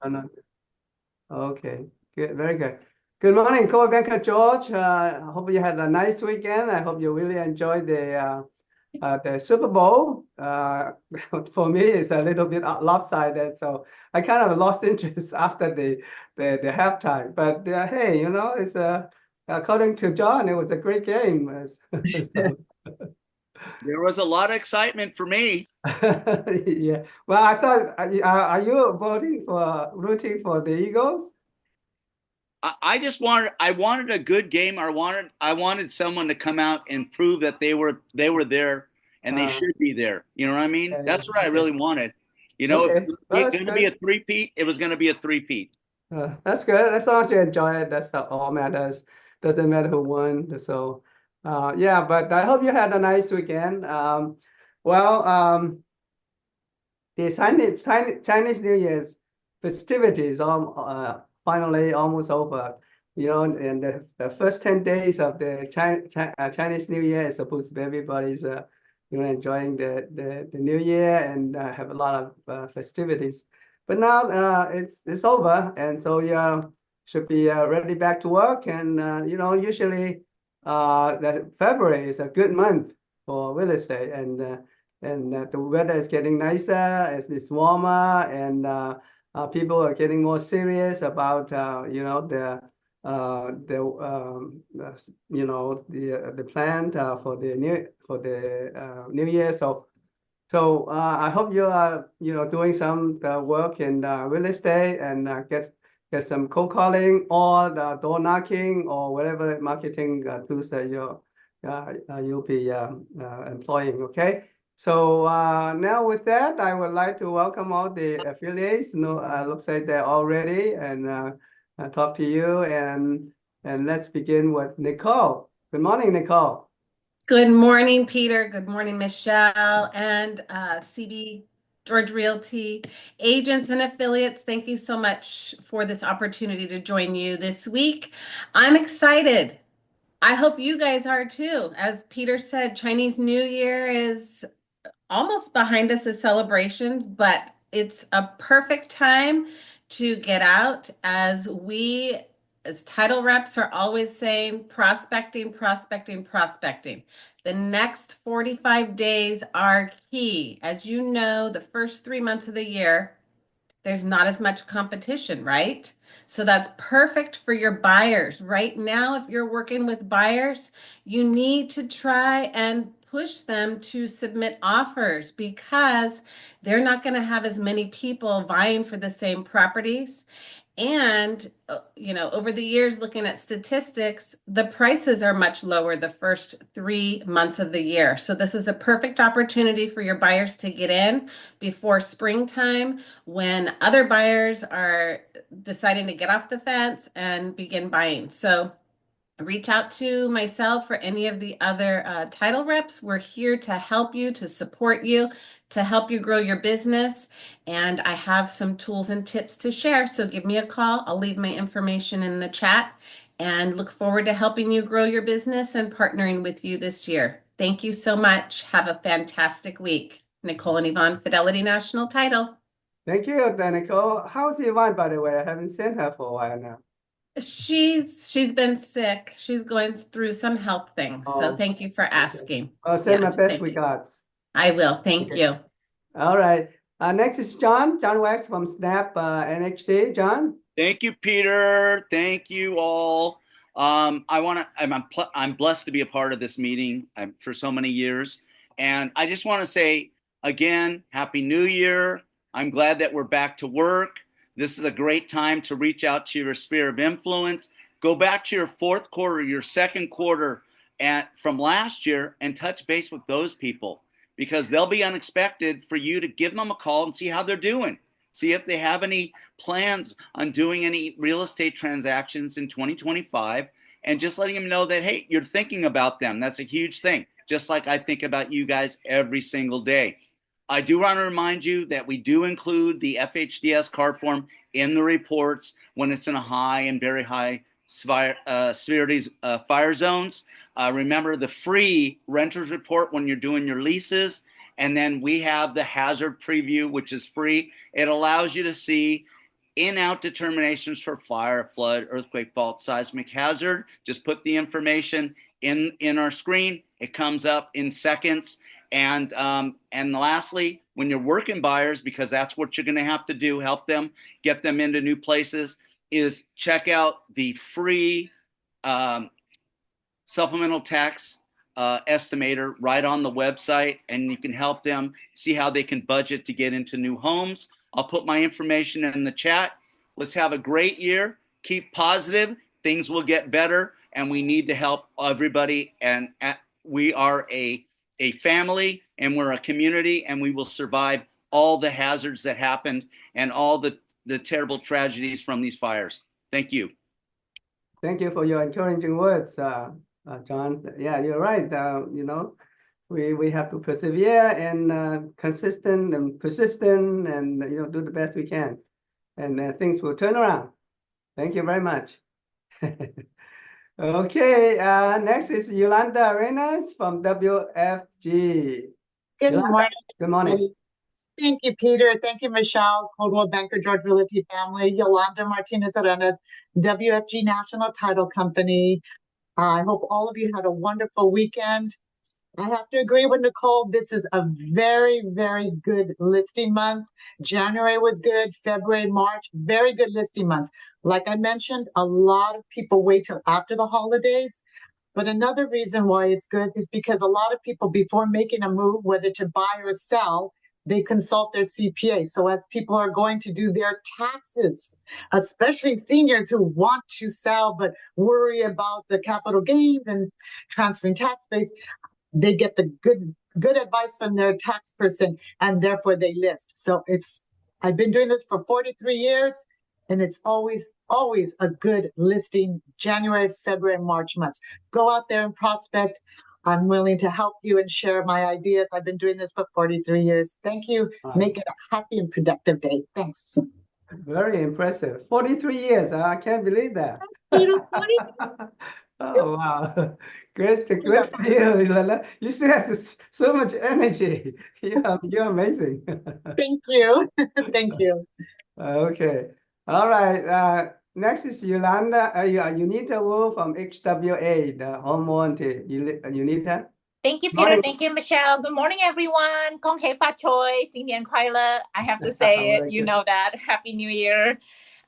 Oh, no. Okay, good, very good. Good morning, co-banker George. I hope you had a nice weekend. I hope you really enjoyed the Super Bowl. For me, it's a little bit lopsided, so I kind of lost interest after the halftime. But hey, it's according to John, it was a great game. So, There was a lot of excitement for me. yeah. Well, I thought, are you rooting for the Eagles? I just I wanted a good game. I wanted someone to come out and prove that they were there and they Uh, should be there. You know what I mean? yeah, That's what I okay. really wanted. You know, if Okay. Well, it's that's going to be a good. three-peat, it was going to be a three-peat. That's good. As long as you enjoy it, that's all matters. Doesn't matter who won. So, yeah, but I hope you had a nice weekend. Well, the Chinese New Year's festivities are finally almost over. And the first 10 days of the Chinese New Year is supposed to be everybody's enjoying the New Year and have a lot of festivities. But now it's over, and so you should be ready back to work. And usually that February is a good month for real estate, and the weather is getting nicer as it's warmer, and people are getting more serious about the plan for the new year. So I hope you are doing some work in real estate and get some cold calling or the door knocking or whatever marketing tools that you'll be employing. Okay. So now with that, I would like to welcome all the affiliates. No, looks like they're all ready and talk to you, and let's begin with Nicole. Good morning, Nicole. Good morning, Peter. Good morning, Michelle and CB George Realty agents and affiliates. Thank you so much for this opportunity to join you this week. I'm excited. I hope you guys are too. As Peter said, Chinese New Year is almost behind us as celebrations, but it's a perfect time to get out as title reps are always saying prospecting, prospecting, prospecting. The next 45 days are key. As you know, the first 3 months of the year, there's not as much competition, right? So that's perfect for your buyers. Right now, if you're working with buyers, you need to try and push them to submit offers because they're not going to have as many people vying for the same properties. And, over the years, looking at statistics, the prices are much lower the first 3 months of the year. So, this is a perfect opportunity for your buyers to get in before springtime when other buyers are deciding to get off the fence and begin buying. So, reach out to myself or any of the other title reps. We're here to help you, to support you, to help you grow your business. And I have some tools and tips to share. So give me a call. I'll leave my information in the chat and look forward to helping you grow your business and partnering with you this year. Thank you so much. Have a fantastic week. Nicole and Yvonne, Fidelity National Title. Thank you, Nicole. How's Yvonne, by the way? I haven't seen her for a while now. She's been sick. She's going through some health things. So Oh, thank you for okay. asking. I'll send Yeah, my best thank you. regards. I will. Thank Okay. you. All right. Next is John Wax from Snap NHD. John? Thank you, Peter. Thank you all. I'm blessed to be a part of this meeting for so many years. And I just want to say again, Happy New Year. I'm glad that we're back to work. This is a great time to reach out to your sphere of influence. Go back to your fourth quarter, your second quarter from last year and touch base with those people because they'll be unexpected for you to give them a call and see how they're doing. See if they have any plans on doing any real estate transactions in 2025 and just letting them know that, hey, you're thinking about them. That's a huge thing, just like I think about you guys every single day. I do want to remind you that we do include the FHDS card form in the reports when it's in a high and very high severity fire zones. Remember the free renters report when you're doing your leases. And then we have the hazard preview, which is free. It allows you to see in-out determinations for fire, flood, earthquake, fault, seismic hazard. Just put the information in our screen. It comes up in seconds. And lastly, when you're working buyers, because that's what you're going to have to do, help them get them into new places, is check out the free supplemental tax estimator right on the website, and you can help them see how they can budget to get into new homes. I'll put my information in the chat. Let's have a great year. Keep positive. Things will get better, and we need to help everybody. And we are a family, and we're a community, and we will survive all the hazards that happened and all the terrible tragedies from these fires. Thank you. Thank you for your encouraging words, John. Yeah, you're right. We have to persevere and consistent and persistent, and do the best we can, and things will turn around. Thank you very much. Okay, next is Yolanda Arenas from WFG. Good Yolanda, morning. good morning. Thank you, Peter. Thank you, Michelle, Coldwell Banker, George Realty Family, Yolanda Martinez Arenas, WFG National Title Company. I hope all of you had a wonderful weekend. I have to agree with Nicole. This is a very, very good listing month. January was good. February, March, very good listing months. Like I mentioned, a lot of people wait till after the holidays. But another reason why it's good is because a lot of people, before making a move, whether to buy or sell, they consult their CPA. So as people are going to do their taxes, especially seniors who want to sell but worry about the capital gains and transferring tax base, they get the good advice from their tax person, and therefore they list. So I've been doing this for 43 years, and it's always a good listing, January, February, March months. Go out there and prospect. I'm willing to help you and share my ideas. I've been doing this for 43 years. Thank you. Wow. Make it a happy and productive day. Thanks. Very impressive. 43 years. I can't believe that. Oh, wow. Great for you, Yolanda. You still have so much energy. You're amazing. Thank you. Thank you. Okay. All right. Next is Yolanda. Unita Wu from HWA, the home warranty. Unita? Thank you, Peter. Morning. Thank you, Michelle. Good morning, everyone. Kong hei fa choi, Sinh Nian Kuai Le. I have to say it. You know that. Happy New Year.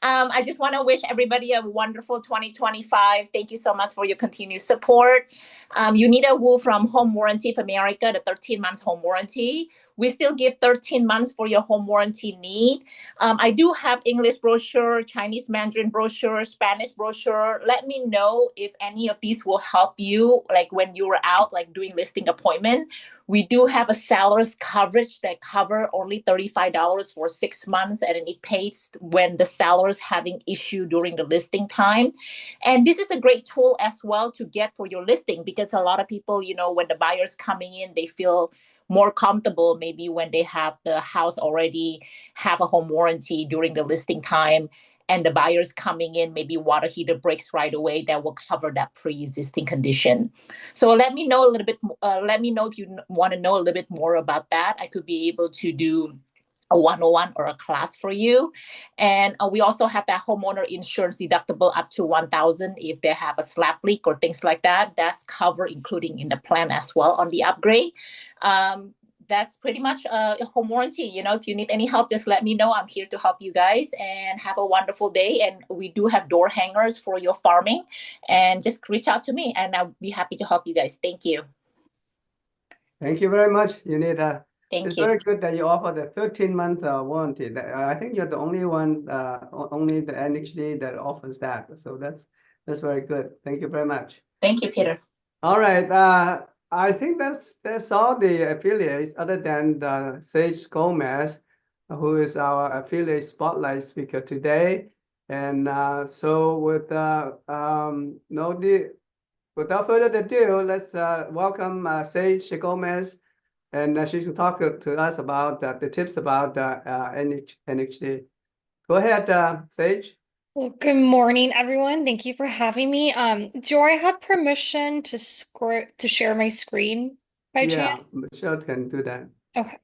I just want to wish everybody a wonderful 2025. Thank you so much for your continued support. Unita Wu from Home Warranty of America, the 13 months home warranty. We still give 13 months for your home warranty need. I do have English brochure, Chinese Mandarin brochure, Spanish brochure. Let me know if any of these will help you, like when you're out, like doing listing appointment. We do have a seller's coverage that cover only $35 for 6 months, and it pays when the seller's having issue during the listing time. And this is a great tool as well to get for your listing, because a lot of people, when the buyer's coming in, they feel more comfortable maybe when they have the house already have a home warranty during the listing time, and the buyer's coming in, maybe water heater breaks right away, that will cover that pre-existing condition. So let me know a little bit. Let me know if you want to know a little bit more about that. I could be able to do a 101 or a class for you. And we also have that homeowner insurance deductible up to $1,000 if they have a slap leak or things like that. That's covered, including in the plan as well on the upgrade. That's pretty much a home warranty. If you need any help, just let me know. I'm here to help you guys, and have a wonderful day. And we do have door hangers for your farming, and just reach out to me and I'll be happy to help you guys. Thank you. Thank you very much, Unita. Thank It's you. very good that you offer the 13-month warranty. I think you're the only one, only the NHD that offers that. So that's very good. Thank you very much. Thank you, Peter. All right. I think that's all the affiliates, other than Sage Gomez, who is our affiliate spotlight speaker today. And so without further ado, let's welcome Sage Gomez, and she's going to talk to us about the tips about NHD. Go ahead, Sage. Well, good morning, everyone. Thank you for having me. Do I have permission to share my screen by chance? Yeah, Michelle can do that. Okay.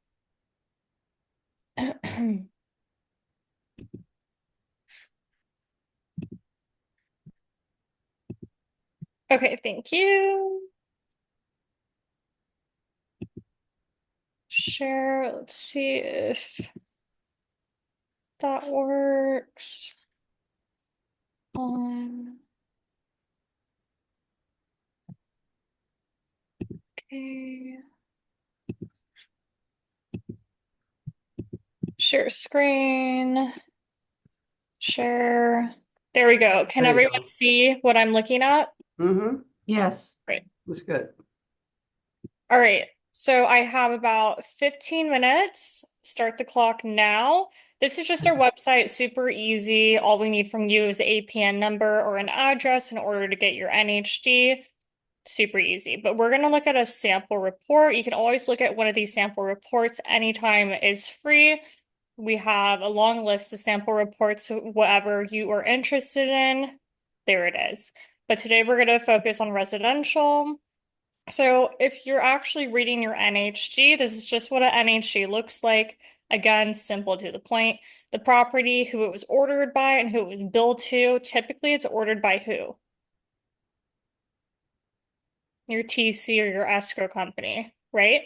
Okay, thank you. Share, let's see if that works. On. Okay. Share screen. Share. There we go. Can There you everyone go. see what I'm looking at? Yes. Great. That's good. All right. So I have about 15 minutes. Start the clock now. This is just our website, super easy. All we need from you is an APN number or an address in order to get your NHD. Super easy. But we're going to look at a sample report. You can always look at one of these sample reports anytime it is free. We have a long list of sample reports, whatever you are interested in, there it is. But today we're going to focus on residential. So if you're actually reading your NHG, this is just what an NHG looks like. Again, simple to the point. The property, who it was ordered by, and who it was billed to. Typically, it's ordered by who? Your TC or your escrow company, right?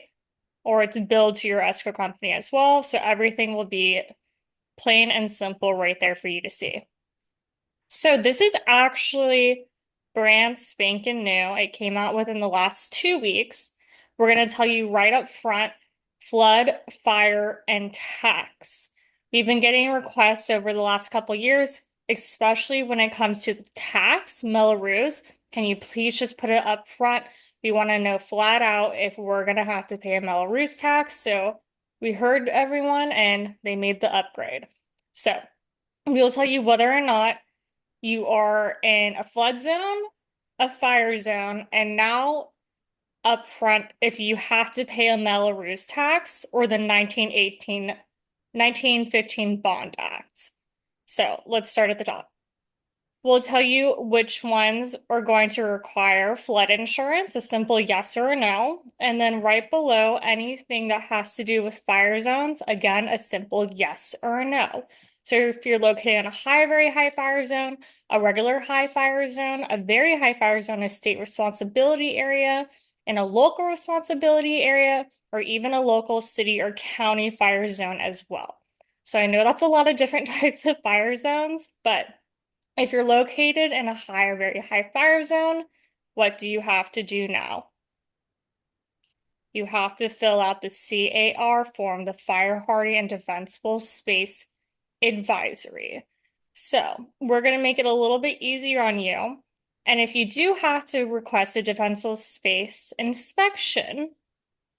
Or it's billed to your escrow company as well. So everything will be plain and simple right there for you to see. So this is actually brand spanking new. It came out within the last 2 weeks. We're going to tell you right up front, flood, fire, and tax. We've been getting requests over the last couple years, especially when it comes to the tax, Melrose. Can you please just put it up front? We want to know flat out if we're going to have to pay a Melrose tax. So we heard everyone and they made the upgrade. So we'll tell you whether or not you are in a flood zone, a fire zone, and now up front if you have to pay a Melrose tax or the 1915 Bond Act. So let's start at the top. We'll tell you which ones are going to require flood insurance, a simple yes or a no. And then right below, anything that has to do with fire zones, again, a simple yes or a no. So if you're located in a very high fire zone, a regular high fire zone, a very high fire zone, a state responsibility area, in a local responsibility area, or even a local city or county fire zone as well. So I know that's a lot of different types of fire zones, but if you're located in a very high fire zone, what do you have to do now? You have to fill out the CAR form, the Fire Hardy and Defensible Space Advisory. So we're going to make it a little bit easier on you. And if you do have to request a defensible space inspection,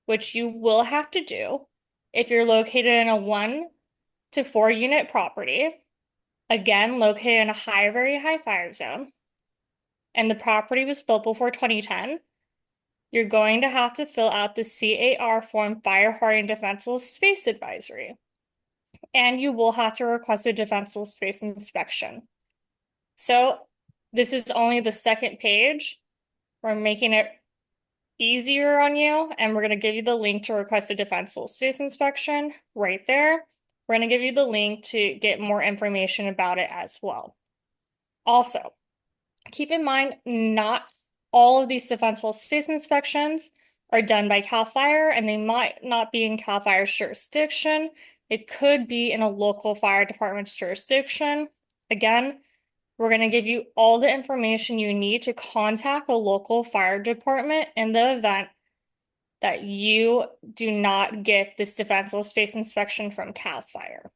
which you will have to do if you're located in a 1 to 4 unit property, again, located in a very high fire zone, and the property was built before 2010, you're going to have to fill out the CAR form Fire Hardy Defensible Space Advisory. And you will have to request a defensible space inspection. So this is only the second page. We're making it easier on you, and we're going to give you the link to request a defensible space inspection right there. We're going to give you the link to get more information about it as well. Also, keep in mind, not all of these defensible space inspections are done by CAL FIRE, and they might not be in CAL FIRE's jurisdiction. It could be in a local fire department's jurisdiction. Again, we're going to give you all the information you need to contact a local fire department in the event that you do not get this defensible space inspection from CAL FIRE.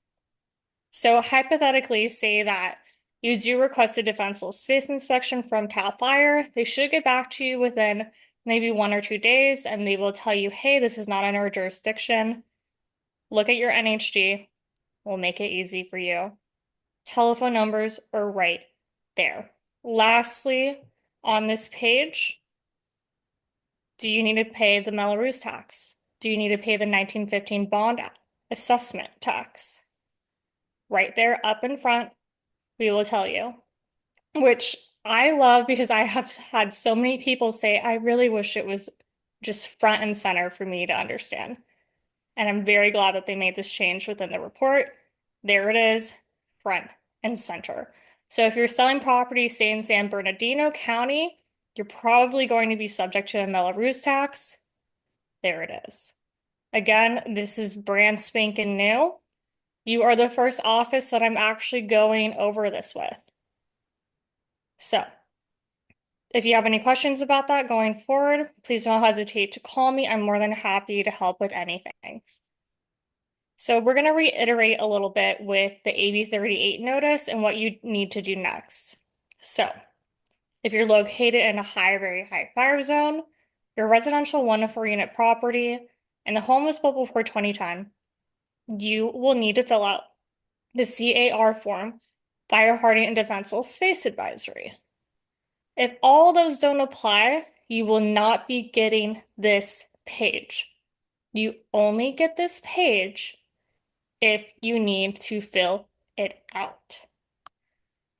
So hypothetically, say that you do request a defensible space inspection from CAL FIRE. They should get back to you within maybe 1 or 2 days, and they will tell you, hey, this is not in our jurisdiction. Look at your NHG. We'll make it easy for you. Telephone numbers are right there. Lastly, on this page, do you need to pay the Melrose tax? Do you need to pay the 1915 bond assessment tax? Right there up in front, we will tell you, which I love because I have had so many people say, I really wish it was just front and center for me to understand. And I'm very glad that they made this change within the report. There it is, front and center. So if you're selling property, say in San Bernardino County, you're probably going to be subject to a Melrose tax. There it is. Again, this is brand spanking new. You are the first office that I'm actually going over this with. So, if you have any questions about that going forward, please don't hesitate to call me. I'm more than happy to help with anything. So we're going to reiterate a little bit with the AB 38 notice and what you need to do next. So, if you're located in a very high fire zone, your residential 1 to 4 unit property, and the home was built before 2010, you will need to fill out the CAR form, Fire Hardening and Defensible Space Advisory. If all those don't apply, you will not be getting this page. You only get this page if you need to fill it out.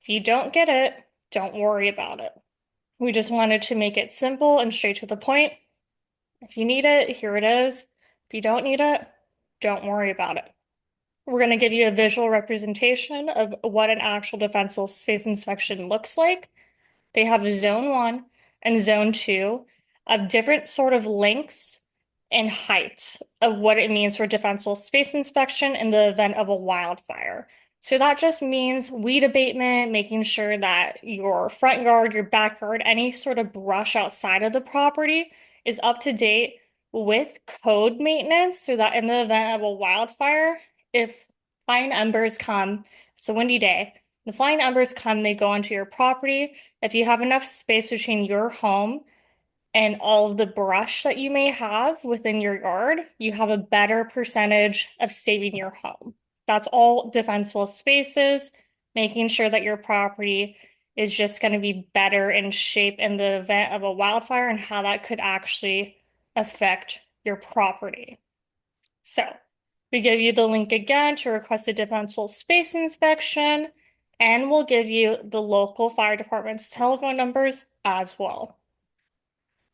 If you don't get it, don't worry about it. We just wanted to make it simple and straight to the point. If you need it, here it is. If you don't need it, don't worry about it. We're going to give you a visual representation of what an actual defensible space inspection looks like. They have Zone 1 and Zone 2 of different sort of lengths and heights of what it means for defensible space inspection in the event of a wildfire. So that just means weed abatement, making sure that your front yard, your backyard, any sort of brush outside of the property is up to date with code maintenance so that in the event of a wildfire, if flying embers come, it's a windy day, the flying embers come, they go onto your property. If you have enough space between your home and all of the brush that you may have within your yard, you have a better percentage of saving your home. That's all defensible spaces, making sure that your property is just going to be better in shape in the event of a wildfire and how that could actually affect your property. So we give you the link again to request a defensible space inspection, and we'll give you the local fire department's telephone numbers as well.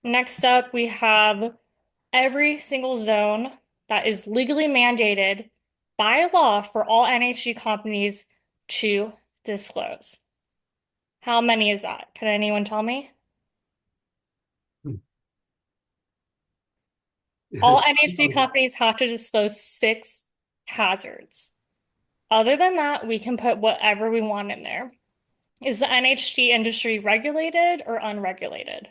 Next up, we have every single zone that is legally mandated by law for all NHG companies to disclose. How many is that? Can anyone tell me? All NHG companies have to disclose 6 hazards. Other than that, we can put whatever we want in there. Is the NHG industry regulated or unregulated?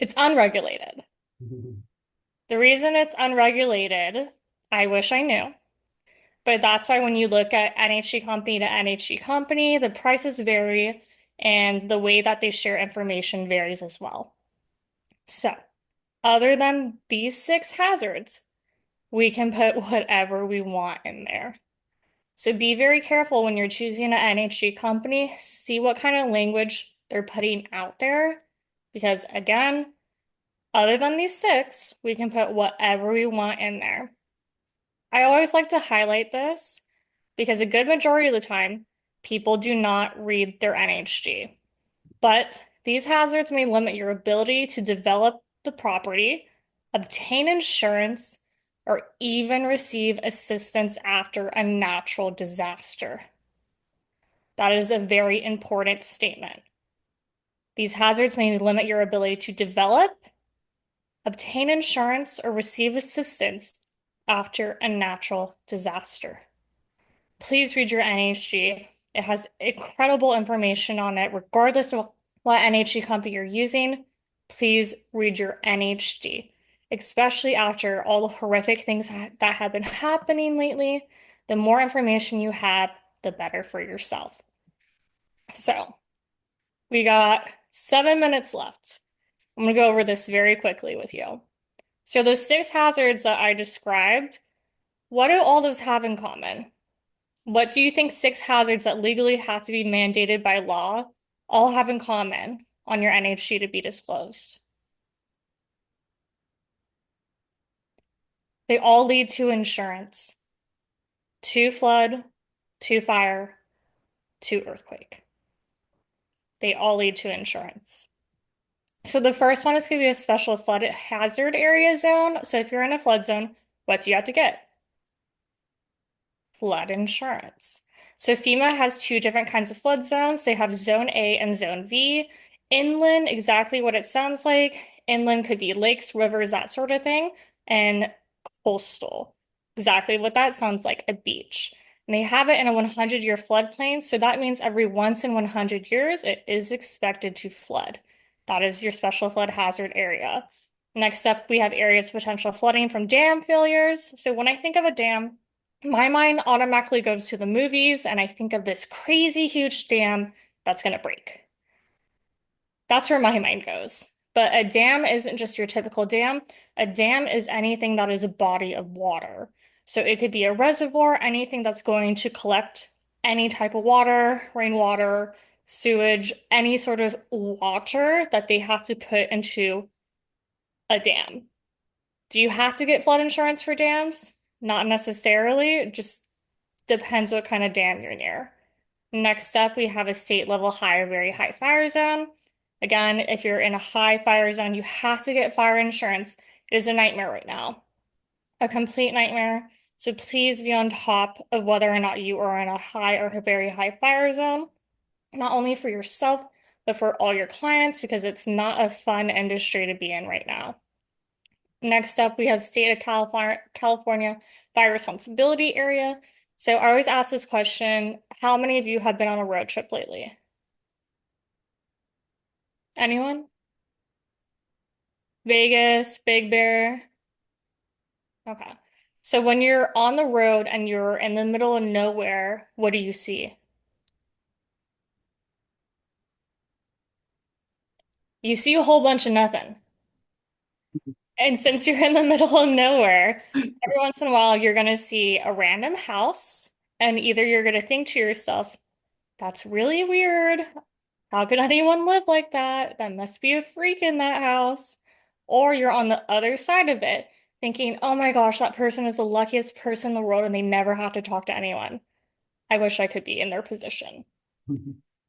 It's unregulated. The reason it's unregulated, I wish I knew, but that's why when you look at NHG company to NHG company, the prices vary and the way that they share information varies as well. So, other than these 6 hazards, we can put whatever we want in there. So be very careful when you're choosing an NHG company, see what kind of language they're putting out there, because again, other than these 6, we can put whatever we want in there. I always like to highlight this because a good majority of the time, people do not read their NHG. But these hazards may limit your ability to develop the property, obtain insurance, or even receive assistance after a natural disaster. That is a very important statement. These hazards may limit your ability to develop, obtain insurance, or receive assistance after a natural disaster. Please read your NHG. It has incredible information on it, regardless of what NHG company you're using. Please read your NHG, especially after all the horrific things that have been happening lately. The more information you have, the better for yourself. So, we got 7 minutes left. I'm going to go over this very quickly with you. So those 6 hazards that I described, what do all those have in common? What do you think 6 hazards that legally have to be mandated by law all have in common on your NHG to be disclosed? They all lead to insurance, to flood, to fire, to earthquake. They all lead to insurance. So the first one is going to be a special flood hazard area zone. So if you're in a flood zone, what do you have to get? Flood insurance. So FEMA has two different kinds of flood zones. They have Zone A and Zone V. Inland, exactly what it sounds like. Inland could be lakes, rivers, that sort of thing. And coastal, exactly what that sounds like, a beach. And they have it in a 100-year floodplain. So that means every once in 100 years, it is expected to flood. That is your special flood hazard area. Next up, we have areas of potential flooding from dam failures. So when I think of a dam, my mind automatically goes to the movies, and I think of this crazy huge dam that's going to break. That's where my mind goes. But a dam isn't just your typical dam. A dam is anything that is a body of water. So it could be a reservoir, anything that's going to collect any type of water, rainwater, sewage, any sort of water that they have to put into a dam. Do you have to get flood insurance for dams? Not necessarily. It just depends what kind of dam you're near. Next up, we have a state level high or very high fire zone. Again, if you're in a high fire zone, you have to get fire insurance. It is a nightmare right now, a complete nightmare. So please be on top of whether or not you are in a high or a very high fire zone, not only for yourself, but for all your clients, because it's not a fun industry to be in right now. Next up, we have State of California Fire Responsibility Area. So I always ask this question, how many of you have been on a road trip lately? Anyone? Vegas, Big Bear? Okay. So when you're on the road and you're in the middle of nowhere, what do you see? You see a whole bunch of nothing. And since you're in the middle of nowhere, every once in a while you're going to see a random house, and either you're going to think to yourself, that's really weird. How could anyone live like that? That must be a freak in that house. Or you're on the other side of it, thinking, oh my gosh, that person is the luckiest person in the world and they never have to talk to anyone. I wish I could be in their position.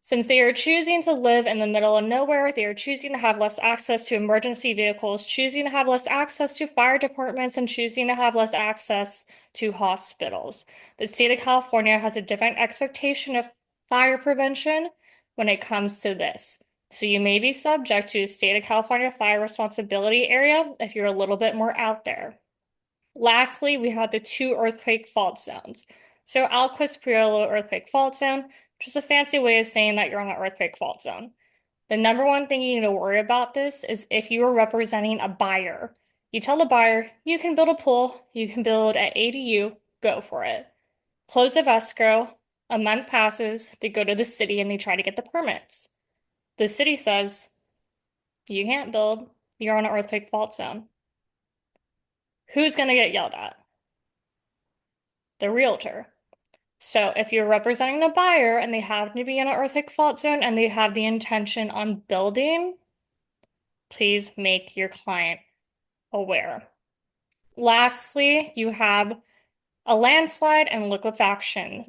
Since they are choosing to live in the middle of nowhere, they are choosing to have less access to emergency vehicles, choosing to have less access to fire departments, and choosing to have less access to hospitals. The state of California has a different expectation of fire prevention when it comes to this. So you may be subject to a state of California fire responsibility area if you're a little bit more out there. Lastly, we have the two earthquake fault zones. So Alquist Priolo earthquake fault zone, which is a fancy way of saying that you're on an earthquake fault zone. The number one thing you need to worry about this is if you are representing a buyer. You tell the buyer, you can build a pool, you can build an ADU, go for it. Close of escrow, a month passes, they go to the city and they try to get the permits. The city says, you can't build, you're on an earthquake fault zone. Who's going to get yelled at? The realtor. So if you're representing a buyer and they happen to be in an earthquake fault zone and they have the intention on building, please make your client aware. Lastly, you have a landslide and liquefaction.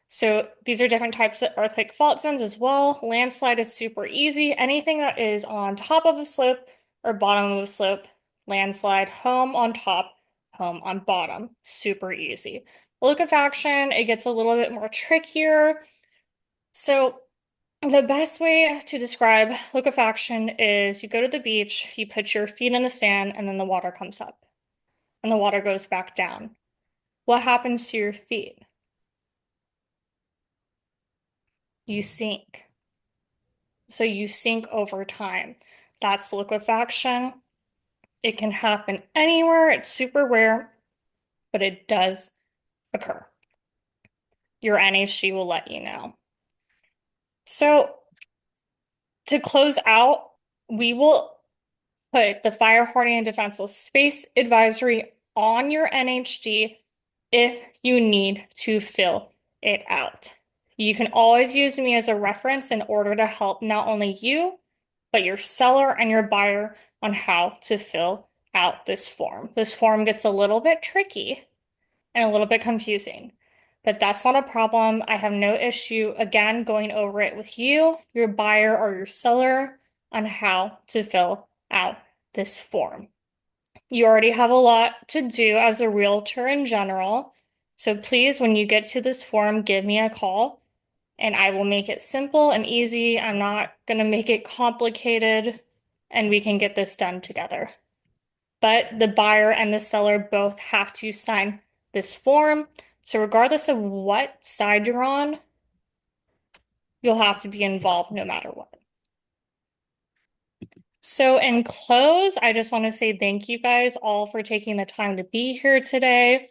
So these are different types of earthquake fault zones as well. Landslide is super easy. Anything that is on top of a slope or bottom of a slope, landslide, home on top, home on bottom, super easy. Liquefaction, it gets a little bit more trickier. So the best way to describe liquefaction is you go to the beach, you put your feet in the sand, and then the water comes up and the water goes back down. What happens to your feet? You sink. So you sink over time. That's liquefaction. It can happen anywhere. It's super rare, but it does occur. Your NHG will let you know. So to close out, we will put the fire hardening and defensible space advisory on your NHG if you need to fill it out. You can always use me as a reference in order to help not only you, but your seller and your buyer on how to fill out this form. This form gets a little bit tricky and a little bit confusing, but that's not a problem. I have no issue, again, going over it with you, your buyer, or your seller on how to fill out this form. You already have a lot to do as a realtor in general. So please, when you get to this form, give me a call and I will make it simple and easy. I'm not going to make it complicated and we can get this done together. But the buyer and the seller both have to sign this form. So regardless of what side you're on, you'll have to be involved no matter what. So in close, I just want to say thank you guys all for taking the time to be here today.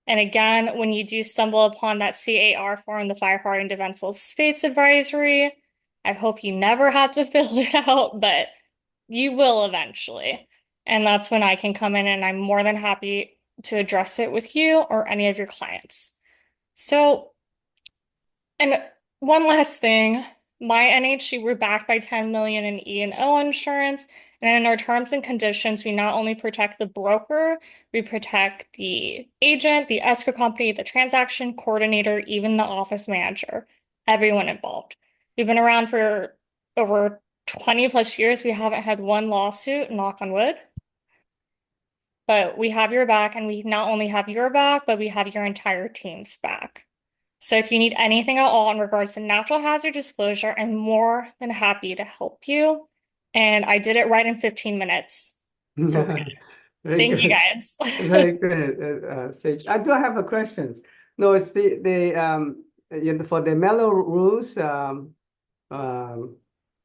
And again, when you do stumble upon that CAR form, the Firefighting Defensible Space Advisory, I hope you never have to fill it out, but you will eventually. And that's when I can come in and I'm more than happy to address it with you or any of your clients. So, and one last thing, my NHG, we're backed by 10 million in E&O insurance. And in our terms and conditions, we not only protect the broker, we protect the agent, the escrow company, the transaction coordinator, even the office manager, everyone involved. We've been around for over 20 plus years. We haven't had one lawsuit, knock on wood. But we have your back, and we not only have your back, but we have your entire team's back. So if you need anything at all in regards to natural hazard disclosure, I'm more than happy to help you. And I did it right in 15 minutes. So Very thank you good. guys. Very good, Sage. I do have a question. No, it's for the Melrose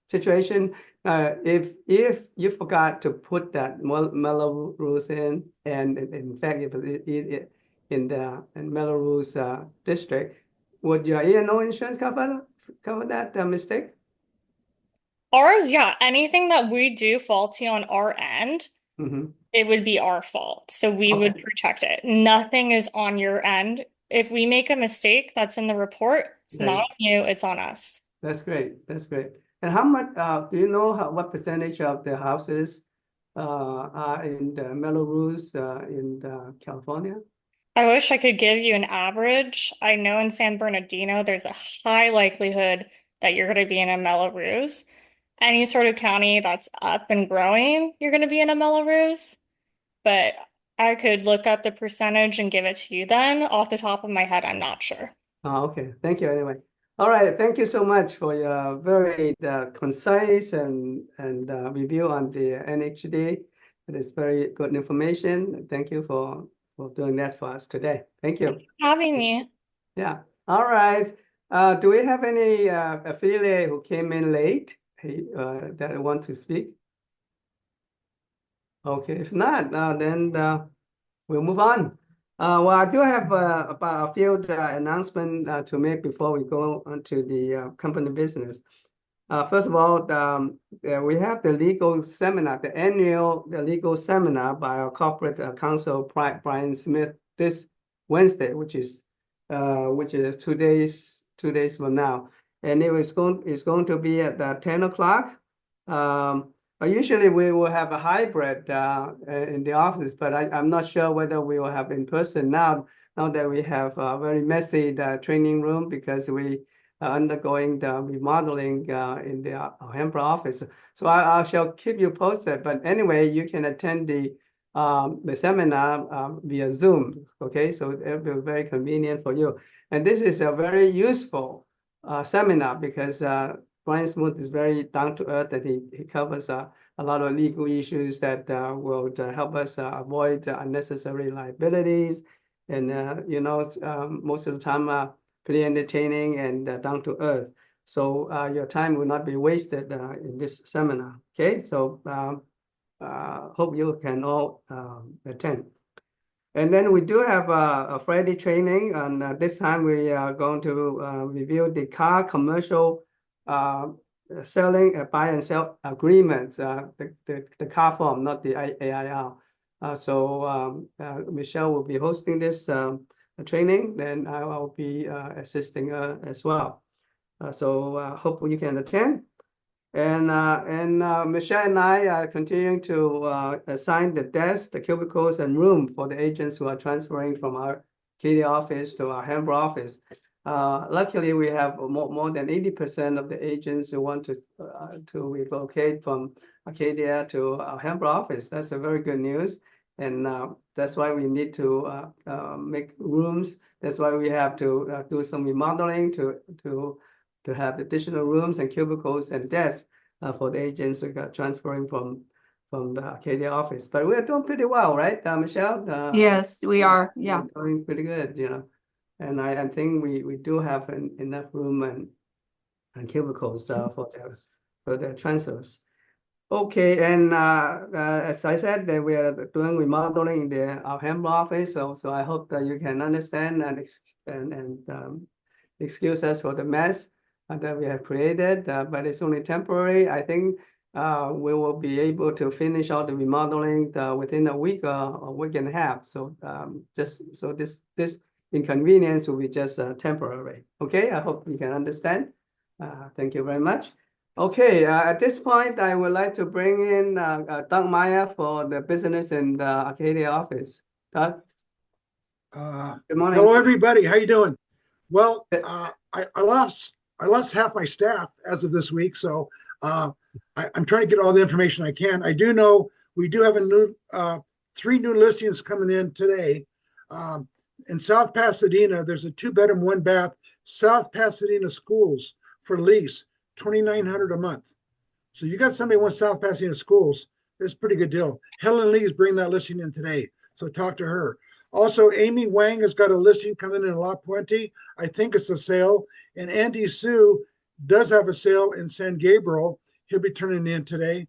situation. If you forgot to put that Melrose in, and in fact, if it in the Melrose district, would your E&O insurance cover that mistake? Ours, yeah, anything that we do faulty on our end, Mm-hmm. it would be our fault. So we would Okay. protect it. Nothing is on your end. If we make a mistake that's in the report, it's not Right. on you, it's on us. That's great. That's great. And how much do you know what percentage of the houses are in the Melrose in California? I wish I could give you an average. I know in San Bernardino, there's a high likelihood that you're going to be in a Melrose. Any sort of county that's up and growing, you're going to be in a Melrose. But I could look up the percentage and give it to you then. Off the top of my head, I'm not sure. Oh, okay. Thank you anyway. All right. Thank you so much for your very concise and review on the NHD. It is very good information. Thank you for doing that for us today. Thank you. Thanks for having me. Yeah. All right. Do we have any affiliate who came in late that want to speak? Okay. If not, then we'll move on. Well, I do have about a few announcements to make before we go on to the company business. First of all, we have the legal seminar, the annual legal seminar by our corporate counsel, Brian Smith, this Wednesday, which is 2 days from now. And it's going to be at 10 o'clock. Usually we will have a hybrid in the office, but I'm not sure whether we will have in person now that we have a very messy training room because we are undergoing the remodeling in the Alhambra office. So I shall keep you posted. But anyway, you can attend the seminar via Zoom. Okay, so it'll be very convenient for you. And this is a very useful seminar because Brian Smith is very down to earth, that he covers a lot of legal issues that will help us avoid unnecessary liabilities. And, most of the time, pretty entertaining and down to earth. So your time will not be wasted in this seminar. Okay, so hope you can all attend. And then we do have a Friday training, and this time we are going to review the car commercial selling, buy and sell agreements, the car form, not the AIR. So Michelle will be hosting this training, then I will be assisting her as well. So hope you can attend. And Michelle and I are continuing to assign the desk, the cubicles, and room for the agents who are transferring from our Katy office to our Alhambra office. Luckily, we have more than 80% of the agents who want to relocate from Acadia to our Alhambra office. That's a very good news. and that's why we need to make rooms. That's why we have to do some remodeling to have additional rooms and cubicles and desks for the agents who got transferring from the Arcadia office. But we're doing pretty well, right, Michelle? Yes, we are. Yeah. We're doing pretty good, you know. And I think we do have enough room and cubicles for the transfers. Okay, and as I said, that we are doing remodeling in the Alhambra office, so I hope that you can understand and excuse us for the mess that we have created, but it's only temporary. I think we will be able to finish all the remodeling within a week or a week and a half. So this inconvenience will be just temporary. Okay, I hope you can understand. Thank you very much. Okay, at this point, I would like to bring in Doug Meyer for the business in the Arcadia office. Doug? Good morning. Hello, everybody. How you doing? Well, I lost half my staff as of this week, so I'm trying to get all the information I can. I do know we do have a new 3 new listings coming in today. In South Pasadena, there's a 2-bedroom, 1-bath South Pasadena Schools for lease. $2,900 a month. So you got somebody who wants South Pasadena Schools. It's a pretty good deal. Helen Lee is bringing that listing in today. So talk to her. Also, Amy Wang has got a listing coming in La Puente. I think it's a sale. And Andy Sue does have a sale in San Gabriel. He'll be turning in today.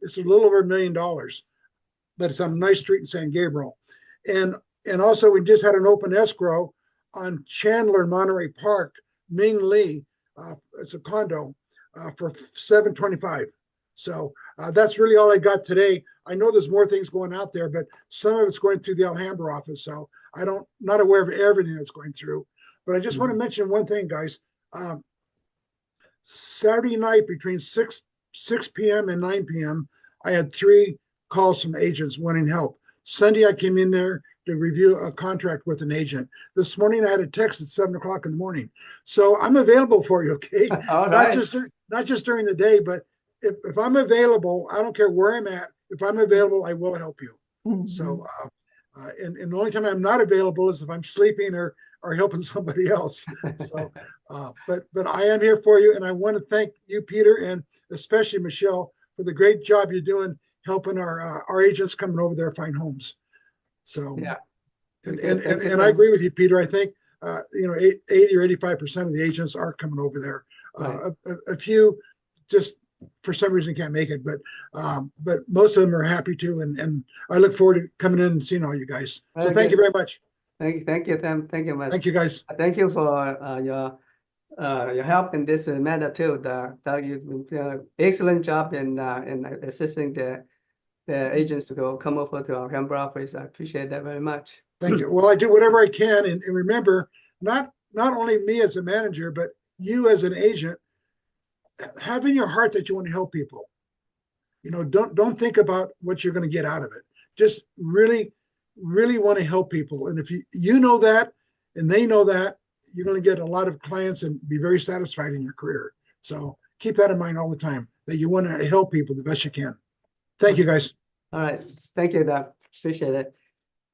It's a little over $1 million, but it's on a nice street in San Gabriel. And also, we just had an open escrow on Chandler in Monterey Park, Ming Lee. It's a condo for $725. So that's really all I got today. I know there's more things going out there, but some of it's going through the Alhambra office. So not aware of everything that's going through. But I just want to mention one thing, guys. Saturday night between 6 p.m. and 9 p.m., I had 3 calls from agents wanting help. Sunday, I came in there to review a contract with an agent. This morning, I had a text at 7 o'clock in the morning. So I'm available for you, okay? Not just during the day, but if I'm available, I don't care where I'm at. If I'm available, I will help you. Mm-hmm. So, and the only time I'm not available is if I'm sleeping or helping somebody else. So, but I am here for you, and I want to thank you, Peter, and especially Michelle, for the great job you're doing helping our agents coming over there find homes. So, yeah, and I agree with you, Peter. I think 80 or 85% of the agents are coming over there. Right. A few just for some reason can't make it, but most of them are happy to, and I look forward to coming in and seeing all you guys. So thank you very much. Thank you, Tim. Thank you much. Thank you, guys. Thank you for your help in this matter too. You did an excellent job in assisting the agents to come over to our Alhambra office. I appreciate that very much. Thank you. Well, I do whatever I can, and remember, not only me as a manager, but you as an agent, have in your heart that you want to help people. Don't think about what you're going to get out of it. Just really, really want to help people. And if you know that, and they know that, you're going to get a lot of clients and be very satisfied in your career. So keep that in mind all the time, that you want to help people the best you can. Thank you, guys. All right. Thank you, Doug. Appreciate it.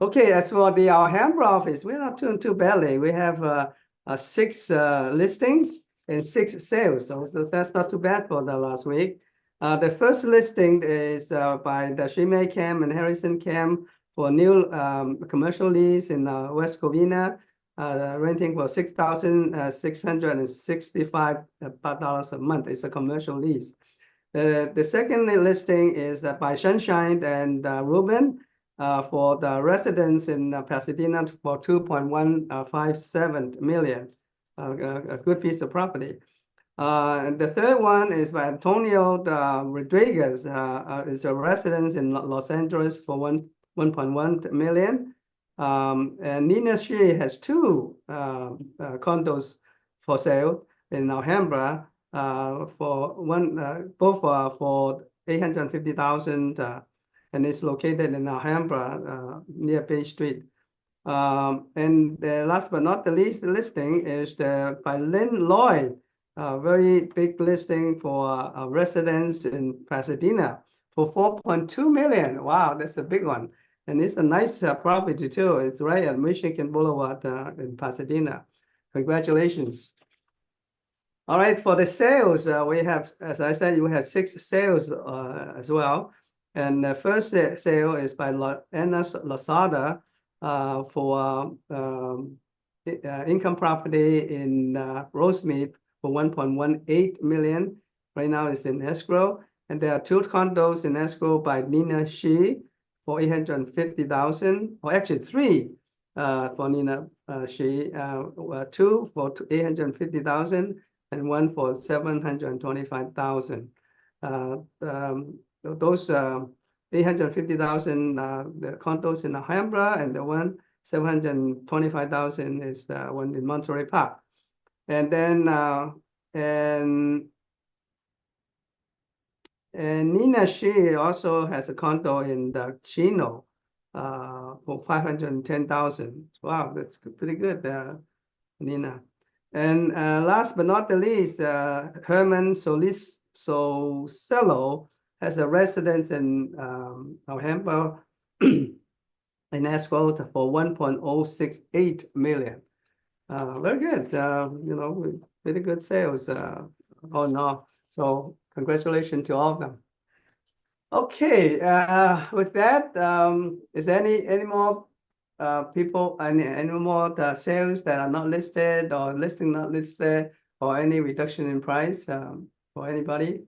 Okay, as for the Alhambra office, we're not doing too badly. We have 6 listings and 6 sales, so that's not too bad for the last week. The first listing is by the Shimei Cam and Harrison Cam for new commercial lease in West Covina, renting for $6,665 a month. It's a commercial lease. The second listing is by Sunshine and Ruben for the residence in Pasadena for $2.157 million. A good piece of property. And the third one is by Antonio Rodriguez. Is a residence in Los Angeles for $1.1 million. And Nina Shi has 2 condos for sale in Alhambra. Both for $850,000, and it's located in Alhambra near Bay Street. And the last but not the least listing is by Lynn Lloyd, a very big listing for a residence in Pasadena for $4.2 million. Wow, that's a big one. And it's a nice property too. It's right at Michigan Boulevard in Pasadena. Congratulations. All right, for the sales, we have, as I said, we have 6 sales as well. And the first sale is by Anna Lozada for income property in Rosemead for 1.18 million. Right now it's in escrow. And there are 2 condos in escrow by Nina Shi for 850,000, or actually 3 for Nina Shi, 2 for 850,000 and 1 for 725,000. Those 850,000 the condos in Alhambra, and the one 725,000 is the one in Monterey Park. And then and Nina Shi also has a condo in the Chino for 510,000. Wow, that's pretty good, Nina. And last but not the least, Herman Socello has a residence in Alhambra in escrow for 1.068 million. Very good. You know, pretty good sales all in all. So congratulations to all of them. Okay, with that, is there any more people, any more sales that are not listed or listing not listed, or any reduction in price for anybody?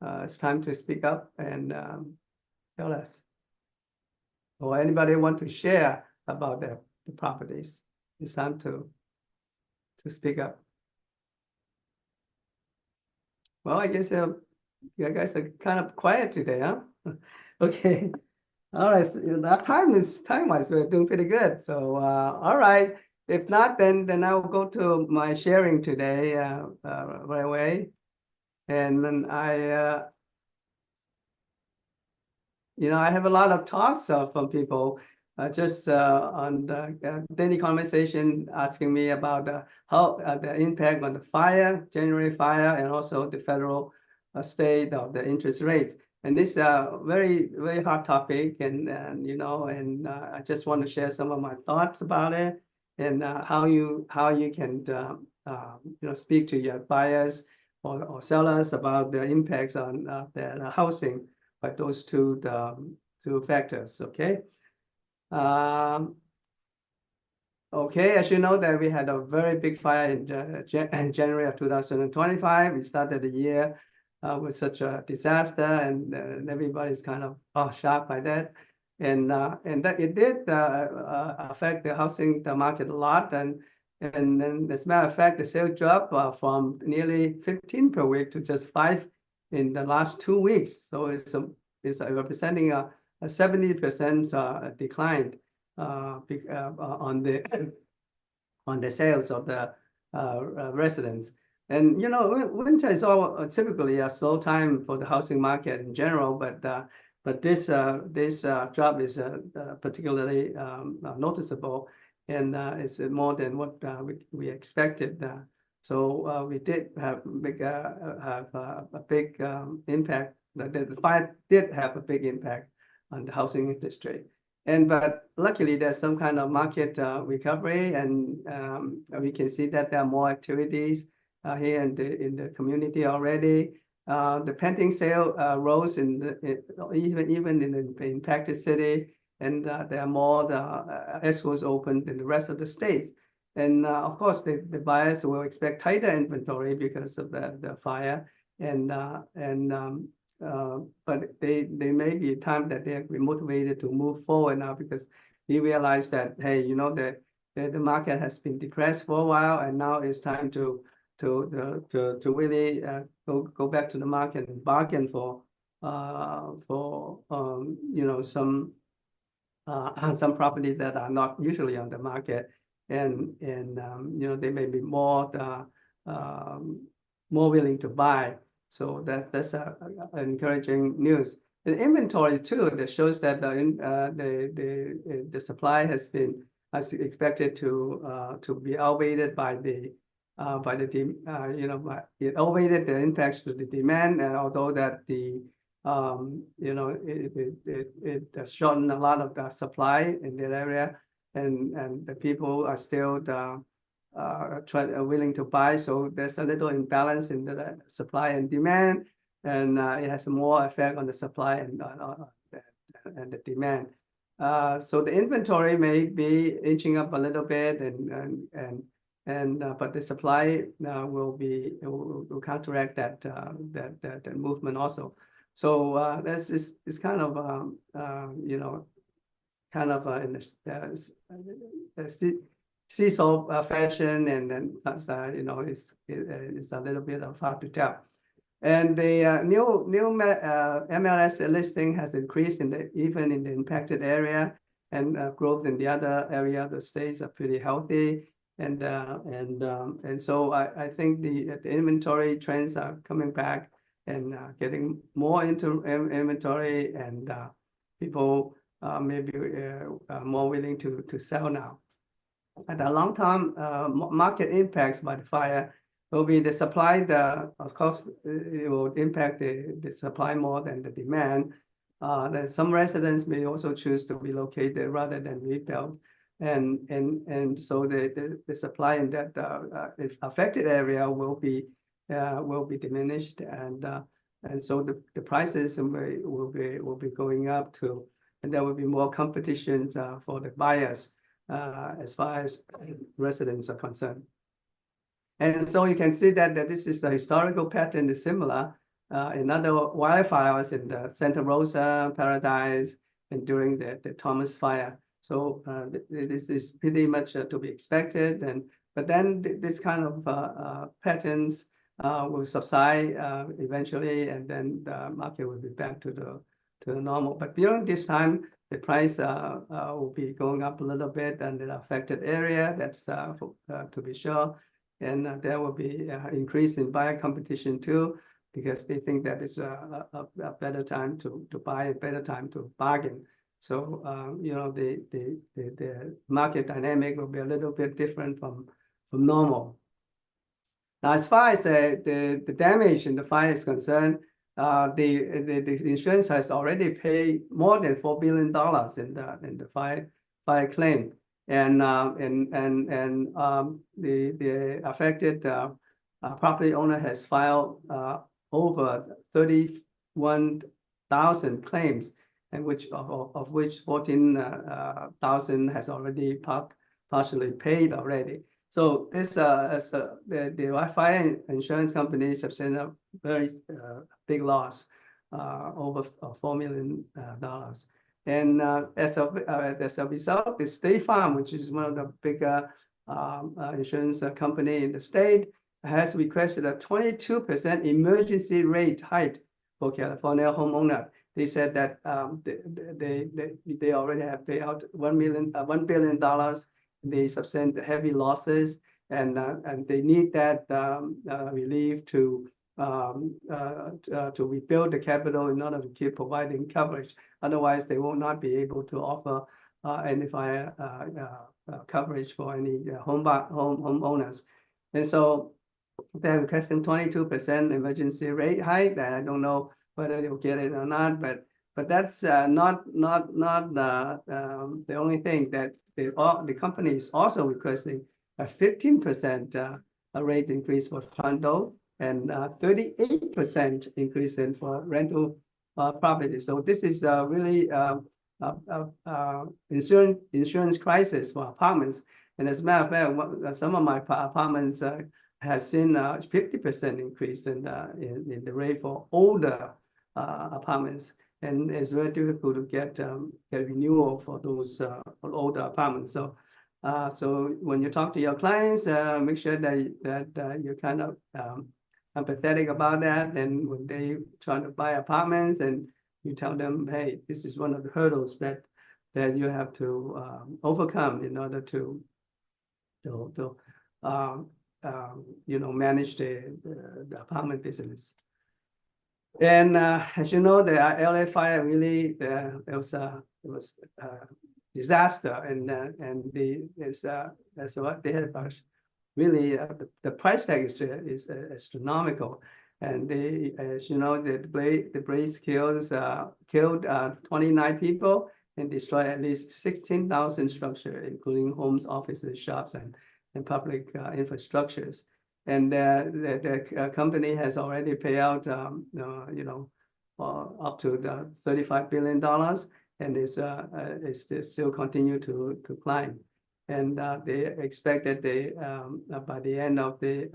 It's time to speak up and tell us. Or anybody want to share about the properties? It's time to speak up. Well, I guess you guys are kind of quiet today, huh? Okay. All right. That time-wise, we're doing pretty good. So, all right. If not, then I will go to my sharing today right away. And then I have a lot of talks from people just on the daily conversation, asking me about how the impact on the January fire, and also the federal state of the interest rate. And this is a very, very hot topic, and I just want to share some of my thoughts about it, and how you can speak to your buyers or sellers about the impacts on their housing by those two factors. Okay. Okay, as you know, that we had a very big fire in January of 2025. We started the year with such a disaster, and everybody's kind of shocked by that. And that it did affect the housing market a lot. And then, as a matter of fact, the sales dropped from nearly 15 per week to just 5 in the last 2 weeks. So it's representing a 70% decline on the sales of the residents. And winter is typically a slow time for the housing market in general, but this drop is particularly noticeable, and it's more than what we expected. So we did have a big impact. The fire did have a big impact on the housing industry. But luckily, there's some kind of market recovery, and we can see that there are more activities here in the community already. The pending sale rose even in the impacted city, and there are more escrows opened in the rest of the states. And of course, the buyers will expect tighter inventory because of the fire, but they may be a time that they are motivated to move forward now, because we realize that, hey, the market has been depressed for a while, and now it's time to really go back to the market and bargain for some properties that are not usually on the market, and they may be more willing to buy. So that's encouraging news. The inventory too, that shows that the supply has been expected to be outweighed by it outweighed the impacts to the demand, and although that the you know, it shortened a lot of the supply in that area, and the people are still willing to buy. So there's a little imbalance in the supply and demand, and it has more effect on the supply and the demand. So the inventory may be inching up a little bit, but the supply will counteract that movement also. So this is kind of you know, kind of in the seesaw fashion, and then you know, it's a little bit of hard to tell. And the new MLS listing has increased even in the impacted area, and growth in the other area of the states are pretty healthy. And so I think the inventory trends are coming back and getting more into inventory, and people may be more willing to sell now. And the long-term market impacts by the fire will be the supply. Of course, it will impact the supply more than the demand. Then some residents may also choose to relocate there rather than rebuild, and so the supply in that affected area will be diminished, and so the prices will be going up too, and there will be more competition for the buyers as far as residents are concerned. And so you can see that this is the historical pattern is similar in other wildfires in the Santa Rosa, Paradise, and during the Thomas fire. So this is pretty much to be expected. But then this kind of patterns will subside eventually, and then the market will be back to the normal. But during this time, the price will be going up a little bit, and the affected area, that's to be sure. And there will be increase in buyer competition too, because they think that it's a better time to buy, a better time to bargain. So you know, the market dynamic will be a little bit different from normal. Now, as far as the damage in the fire is concerned, the insurance has already paid more than $4 billion in the fire claim. And the affected property owner has filed over 31,000 claims, and of which 14,000 has already partially paid already. So this the fire insurance company sustained a very big loss, over $4 million. And as a result, the State Farm, which is one of the bigger insurance company in the state, has requested a 22% emergency rate hike for California homeowner. They said that they already have paid out $1 billion. They sustained heavy losses, and they need that relief to rebuild the capital in order to keep providing coverage. Otherwise, they will not be able to offer any fire coverage for any homeowners. And so they're requesting 22% emergency rate hike. And I don't know whether they'll get it or not, but that's not the only thing. That the company is also requesting a 15% rate increase for condo, and 38% increase for rental property. So this is really insurance crisis for apartments. And as a matter of fact, some of my apartments has seen a 50% increase in the rate for older apartments, and it's very difficult to get renewal for those older apartments. So when you talk to your clients, make sure that you're kind of empathetic about that. And when they try to buy apartments, and you tell them, hey, this is one of the hurdles that you have to overcome in order to you know, manage the apartment business. And as you know, the LA fire really it was a disaster, and that's what they had. Really, the price tag is astronomical. And they, as you know, the blaze killed 29 people and destroyed at least 16,000 structures, including homes, offices, shops, and public infrastructures. And the company has already paid out, up to the $35 billion, and it's still continue to climb. And they expect that they by the end of the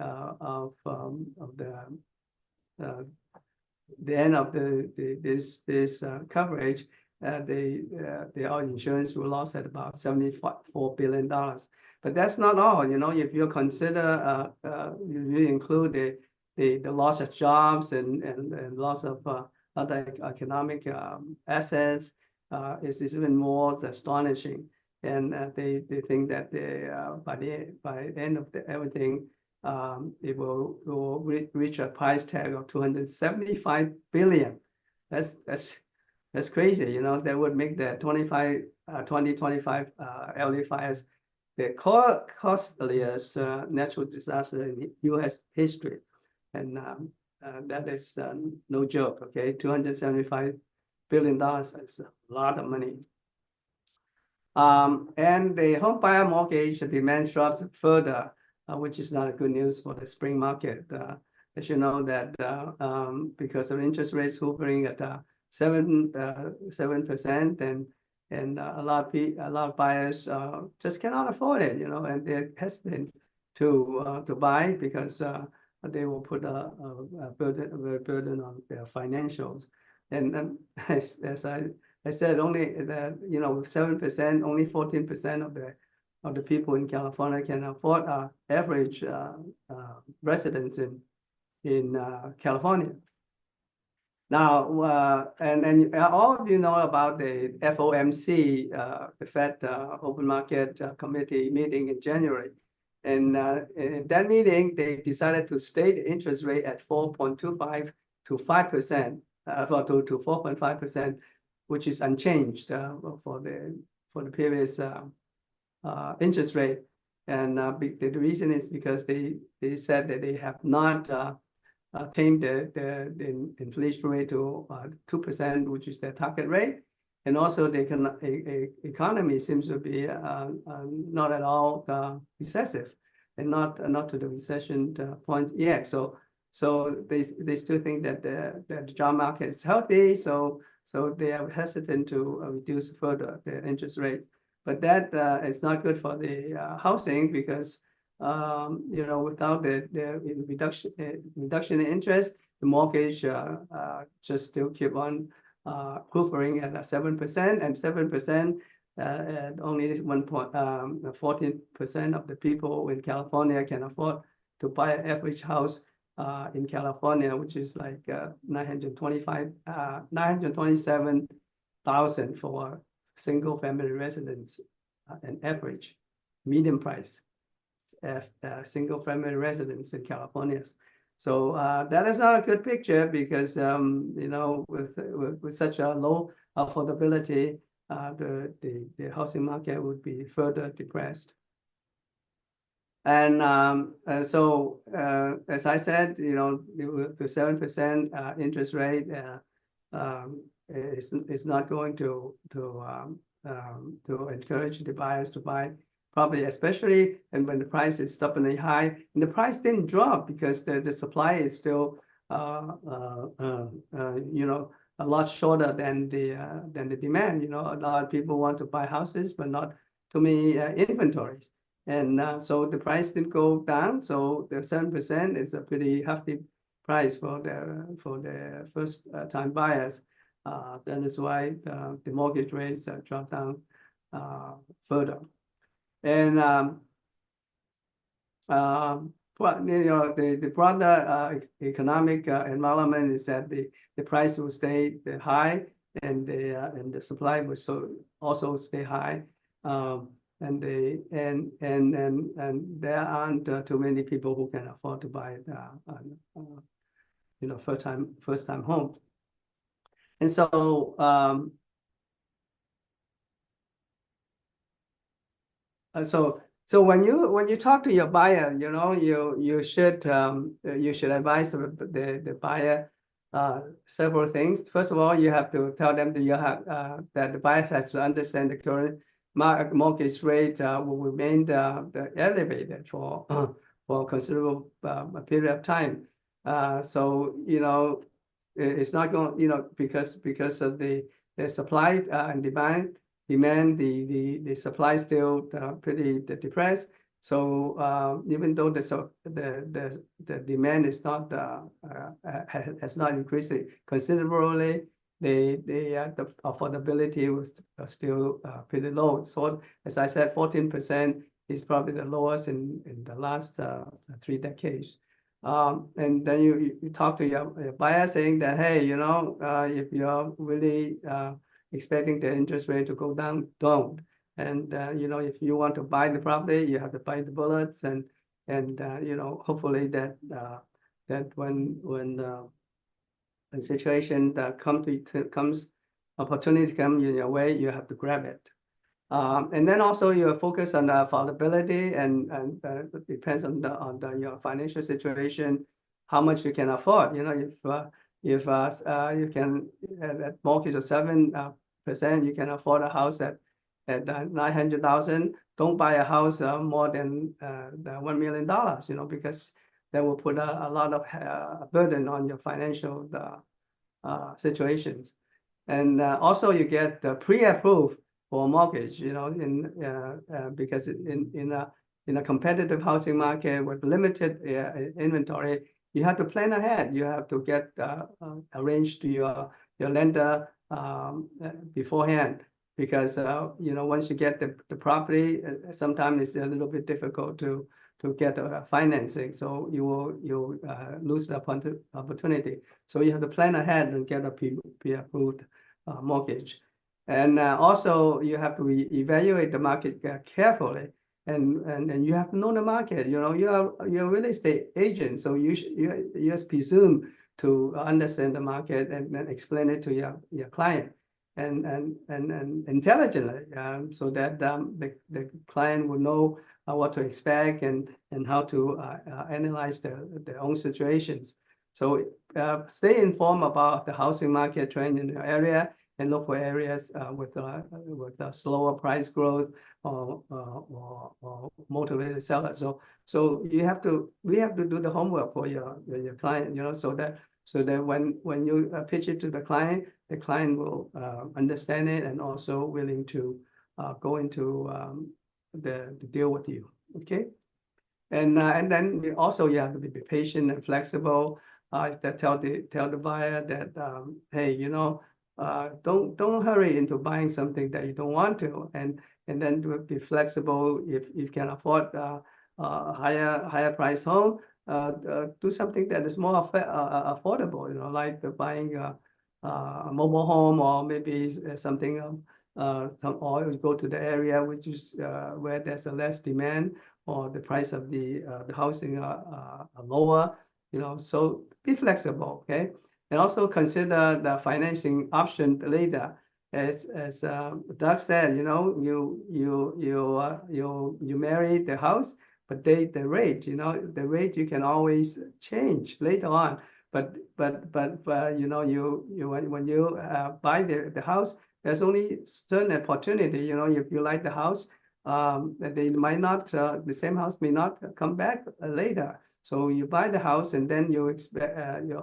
end of this coverage, our insurance will lose at about $74 billion. But that's not all. You know, if you consider you include the loss of jobs and loss of other economic assets, is even more astonishing. And they think that by the end of everything, it will reach a price tag of 275 billion. That's crazy. You know, that would make the 2025 LA fires the costliest natural disaster in U.S. history, and that is no joke. Okay, $275 billion is a lot of money. And the home buyer mortgage demand drops further, which is not good news for the spring market. As you know that because of interest rates hovering at 7%, and a lot of buyers just cannot afford it, you know, and they're hesitant to buy because they will put a burden on their financials. And as I said, only that, you know, 7%, only 14% of the people in California can afford average residents in California. Now, and all of you know about the FOMC, the Fed Open Market Committee meeting in January. And in that meeting, they decided to stay the interest rate at 4.25 to 5%, to 4.5%, which is unchanged for the previous interest rate. And the reason is because they said that they have not tamed the inflation rate to 2%, which is their target rate. And also the economy seems to be not at all recessive, and not to the recession point yet. So they still think that the job market is healthy. So they are hesitant to reduce further the interest rates. But that is not good for the housing because you know, without the reduction in interest, the mortgage just still keep on hovering at 7%, and 7%, and only 14% of the people in California can afford to buy an average house in California, which is like 927,000 for single family residence, an average median price single family residence in California. So that is not a good picture because you know, with such a low affordability, the housing market would be further depressed. And so as I said, you know, the 7% interest rate is not going to encourage the buyers to buy. Probably, especially and when the price is stubbornly high, and the price didn't drop because the supply is still, you know, a lot shorter than the demand. You know, a lot of people want to buy houses, but not too many inventories, and so the price didn't go down. So the 7% is a pretty hefty price for the first time buyers. That is why the mortgage rates dropped down further. And you know, the broader economic environment is that the price will stay high, and the supply will also stay high, and there aren't too many people who can afford to buy you know, first time home. And so So when you talk to your buyer, you should advise the buyer several things. First of all, you have to tell them that that the buyer has to understand the current mortgage rate will remain elevated for for a considerable period of time. So it's not going because of the supply and demand, the supply still pretty depressed. So even though the demand is not has not increased considerably, the affordability was still pretty low. So as I said, 14% is probably the lowest in the last 3 decades. And then you talk to your buyer saying that, hey, if you're really expecting the interest rate to go down, don't. And if you want to buy the property, you have to buy the bullets, and hopefully that when a situation that comes opportunity comes in your way, you have to grab it. And then also you focus on the affordability, and it depends on your financial situation, how much you can afford. If you can at mortgage of 7%, you can afford a house at 900,000. Don't buy a house more than $1 million. Because that will put a lot of burden on your financial situations. And also you get pre-approved for mortgage, because in a competitive housing market with limited inventory, you have to plan ahead. You have to get arranged to your lender beforehand, because once you get the property, sometimes it's a little bit difficult to get financing, so you lose the opportunity. So you have to plan ahead and get a pre-approved mortgage. And also you have to evaluate the market carefully, and you have to know the market. You're a real estate agent, so you just presume to understand the market and then explain it to your client and intelligently, so that the client will know what to expect and how to analyze their own situations. So stay informed about the housing market trend in your area, and look for areas with a slower price growth or motivated sellers. So we have to do the homework for your client, so that when you pitch it to the client will understand it and also willing to go into the deal with you. Okay. And then also you have to be patient and flexible. Tell the buyer that hey, don't hurry into buying something that you don't want to, and then be flexible. If you can afford a higher price home, do something that is more affordable. Like buying a mobile home, or maybe something. Or you go to the area which is where there's a less demand, or the price of the housing are lower. So be flexible, okay? And also consider the financing option later. As Doug said, you marry the house, but the rate, the rate you can always change later on. But when you buy the house, there's only certain opportunity. If you like the house, they might not, the same house may not come back later. So you buy the house, and then you expect,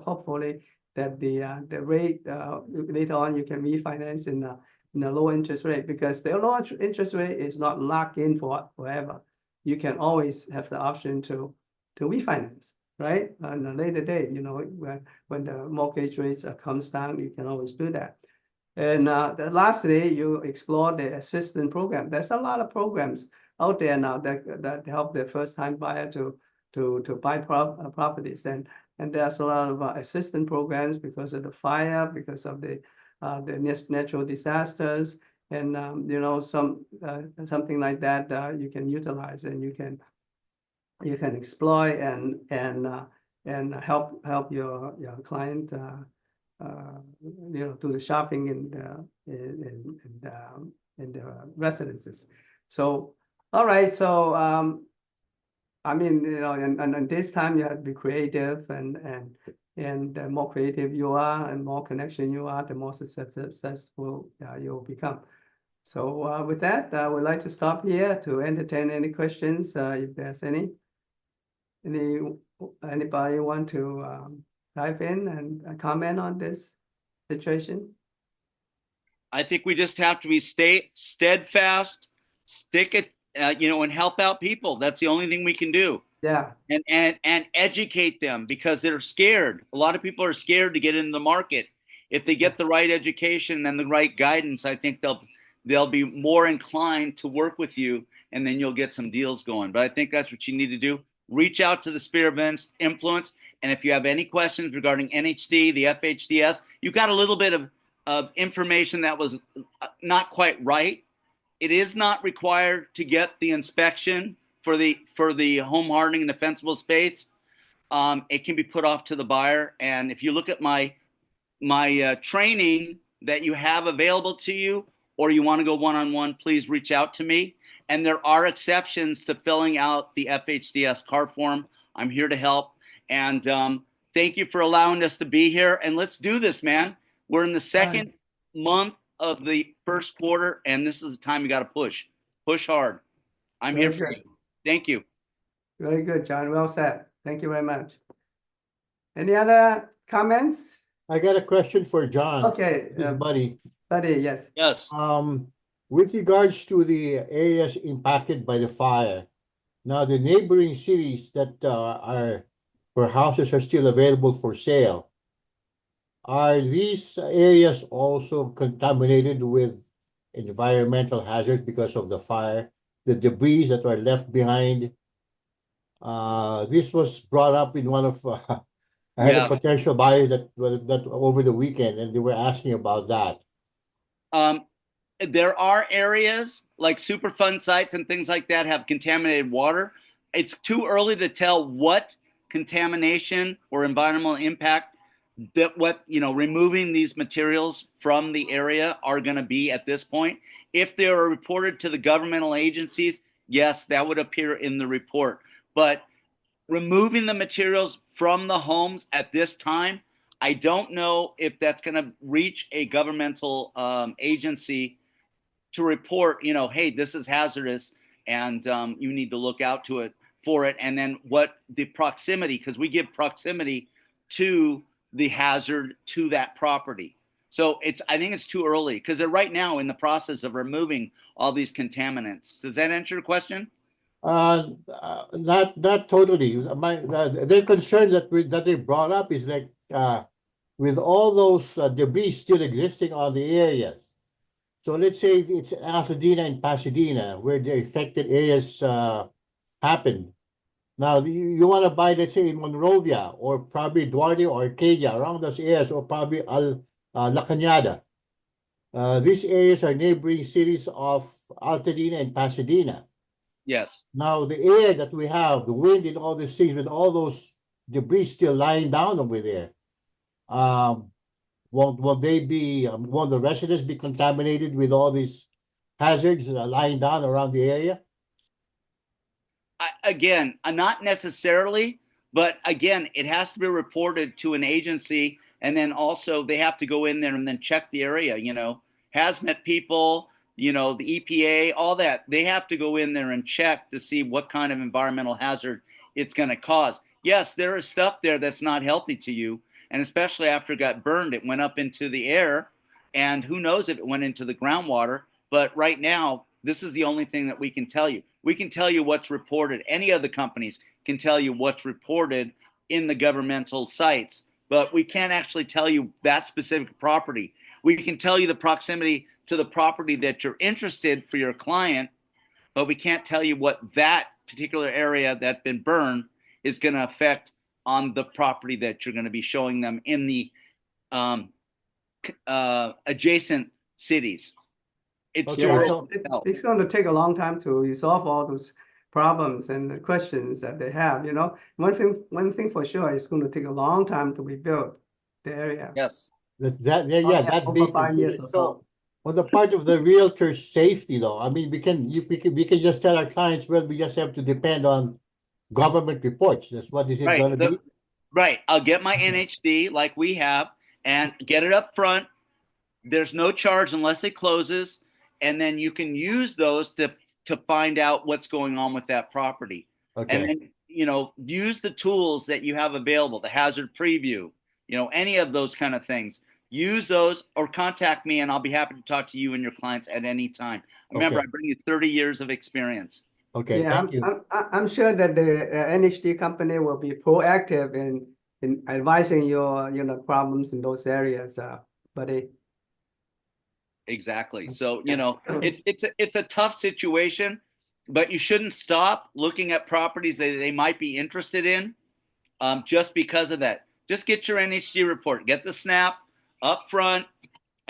hopefully that the rate later on you can refinance in a low interest rate, because the low interest rate is not locked in forever. You can always have the option to refinance, right? On a later date, when the mortgage rates comes down, you can always do that. And lastly, you explore the assistance program. There's a lot of programs out there now that help the first-time buyer to buy properties, and there's a lot of assistance programs because of the fire, because of the natural disasters, and something like that you can utilize, and you can exploit and help your client do the shopping in the residences. So All right, so I mean, and this time you have to be creative, and the more creative you are, and more connection you are, the more successful you'll become. So with that, I would like to stop here to entertain any questions, if there's any. Anybody want to dive in and comment on this situation? I think we just have to be steadfast, stick it, and help out people. That's the only thing we can do. Yeah. And educate them because they're scared. A lot of people are scared to get into the market. If they get the right education and the right guidance, I think they'll be more inclined to work with you, and then you'll get some deals going. But I think that's what you need to do. Reach out to the sphere of influence, and if you have any questions regarding NHD, the FHDS, you got a little bit of information that was not quite right. It is not required to get the inspection for the home hardening and defensible space. It can be put off to the buyer. And if you look at my training that you have available to you, or you want to go one-on-one, please reach out to me. And there are exceptions to filling out the FHDS card form. I'm here to help. And thank you for allowing us to be here. And let's do this, man. We're in the second month of the first quarter, and this is the time you got to push hard. I'm here for you. Thank you. Very good, John. Well said. Thank you very much. Any other comments? I got a question for John. Okay, Buddy. Buddy, yes. Yes. With regards to the areas impacted by the fire, now the neighboring cities that where houses are still available for sale, are these areas also contaminated with environmental hazards because of the fire, the debris that were left behind? This was brought up in one of I had a potential buyer that over the weekend, and they were asking about that. There are areas like Superfund sites and things like that have contaminated water. It's too early to tell what contamination or environmental impact removing these materials from the area are going to be at this point. If they are reported to the governmental agencies, yes, that would appear in the report. But removing the materials from the homes at this time, I don't know if that's going to reach a governmental agency to report, hey, this is hazardous, and you need to look out for it. And then what the proximity, because we give proximity to the hazard to that property. So I think it's too early because they're right now in the process of removing all these contaminants. Does that answer your question? Not totally. Their concern that they brought up is like with all those debris still existing on the areas. So let's say it's Altadena and Pasadena where the affected areas happened. Now you want to buy, let's say, in Monrovia or probably Duarte or Arcadia, around those areas, or probably La Cañada. These areas are neighboring cities of Altadena and Pasadena. Yes. Now the air that we have, the wind and all these things, with all those debris still lying down over there, won't the residents be contaminated with all these hazards lying down around the area? Again, not necessarily, but again, it has to be reported to an agency, and then also they have to go in there and then check the area. Hazmat people, the EPA, all that, they have to go in there and check to see what kind of environmental hazard it's going to cause. Yes, there is stuff there that's not healthy to you, and especially after it got burned, it went up into the air, and who knows if it went into the groundwater. But right now, this is the only thing that we can tell you. We can tell you what's reported. Any of the companies can tell you what's reported in the governmental sites, but we can't actually tell you that specific property. We can tell you the proximity to the property that you're interested for your client, but we can't tell you what that particular area that's been burned is going to affect on the property that you're going to be showing them in the adjacent cities. It's going to take a long time to resolve all those problems and the questions that they have. One thing for sure, it's going to take a long time to rebuild the area. Yes. Over 5 years or so. On the part of the realtor's safety, though, I mean, we can just tell our clients, well, we just have to depend on government reports. That's what is it Right. going to be? Right. I'll get my NHD like we have and get it up front. There's no charge unless it closes, and then you can use those to find out what's going on with that property. Okay. And then, you know, use the tools that you have available, the hazard preview, you know, any of those kind of things. Use those or contact me and I'll be happy to talk to you and your clients at any time. Remember, Okay. I bring you 30 years of experience. Okay, Yeah, thank you. I'm sure that the NHD company will be proactive in advising your, you know, problems in those areas, buddy. Exactly. So, you know, it's a tough situation, but you shouldn't stop looking at properties that they might be interested in just because of that. Just get your NHD report, get the SNAP up front,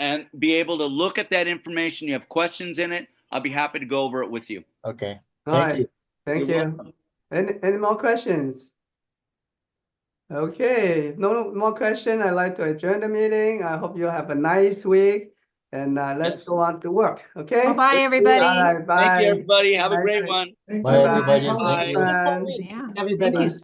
and be able to look at that information. You have questions in it, I'll be happy to go over it with you. Okay, All thank right. you. Thank You're you. Any more questions? Okay, no more question. I'd like to adjourn the meeting. I hope you have a nice week and let's Yes. go on to work. Okay? Well, bye, everybody. All right, bye. Thank you, everybody. Have a Nice great week. one. Bye, Bye-bye. everybody. Have a Thank you. wonderful Bye. week, Yeah. Thank everybody. you